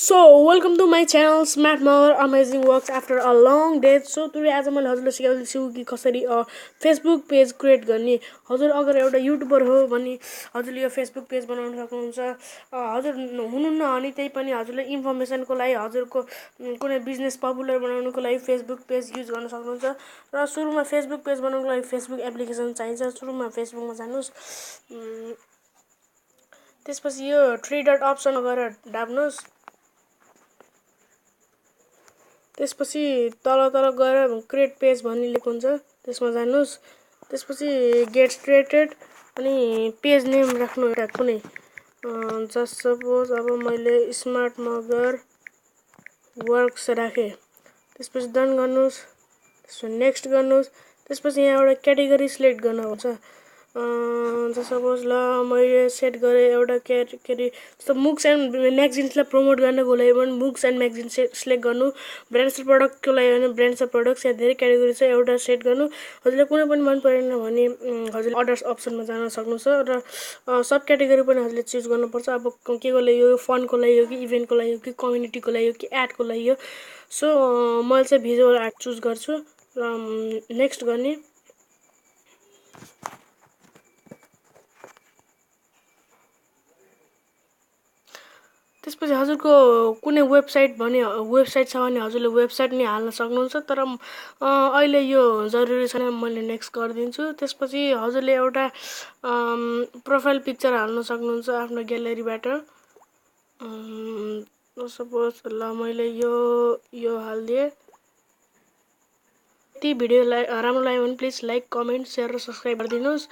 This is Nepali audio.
So welcome to my channel Smart More Amazing Works after a long day. So today आज मैले हजुरलाई सिकाउँदैछु कि कसरी फेसबुक पेज क्रिएट गर्ने। हजुर अगर एउटा युट्युबर हो भने हजुरले यो फेसबुक पेज बनाउन सक्नुहुन्छ। हजुर हुनुहुन्न अनि त्यही पनि हजुरले इन्फर्मेसनको लागि हजुरको कुनै बिजनेस पपुलर बनाउनको लागि फेसबुक पेज युज गर्न सक्नुहुन्छ। र सुरुमा फेसबुक पेज बनाउनको लागि फेसबुक एप्लिकेसन चाहिन्छ। सुरुमा फेसबुकमा जानुस्, त्यसपछि यो थ्री डट अप्सनमा गएर दाब्नुस्। त्यसपछि तल गएर क्रिएट पेज भन्ने लेखेको हुन्छ, त्यसमा जानुस्। त्यसपछि गेट स्टार्टेड अनि पेज नेम राख्नु एउटा कुनै, जस्ट सपोज अब मैले स्मार्ट मगर वर्क्स राखेँ। त्यसपछि डन गर्नुस्, त्यसपछि नेक्स्ट गर्नुस्। त्यसपछि यहाँ एउटा क्याटेगोरी सिलेक्ट गर्न हुन्छ। जस्ट सपोज ल मैले सेट गरेँ एउटा क्याटेगोरी जस्तो बुक्स एन्ड म्यागजिन्सलाई प्रमोट गर्नको लागि पनि बुक्स एन्ड म्यागजिन सिलेक्ट गर्नु। ब्रान्ड्स र प्रडक्टको लागि भने ब्रान्ड्स र प्रडक्ट्स, यहाँ धेरै क्याटेगोरी छ, एउटा सेट गर्नु। हजुरले कुनै पनि मन परेन भने हजुरले अदर्स अप्सनमा जान सक्नुहुन्छ। र सब क्याटेगोरी पनि हजुरले चुज गर्नुपर्छ। अब के को लागि हो, फनको लागि हो कि इभेन्टको लागि हो कि कम्युनिटीको लागि हो कि एडको लागि हो। सो मैले चाहिँ भिजुअल आर्ट चुज गर्छु र नेक्स्ट गर्ने। त्यसपछि हजुरको कुनै वेबसाइट छ भने हजुरले वेबसाइट नै हाल्न सक्नुहुन्छ। तर अहिले यो जरुरी छैन, मैले नेक्स्ट गरिदिन्छु। त्यसपछि हजुरले एउटा प्रोफाइल पिक्चर हाल्न सक्नुहुन्छ आफ्नो ग्यालेरीबाट। सपोज ल मैले यो हालिदिएँ। यदि भिडियो राम्रो लाग्यो भने प्लिज लाइक, कमेन्ट, सेयर र सब्सक्राइब गरिदिनुहोस्।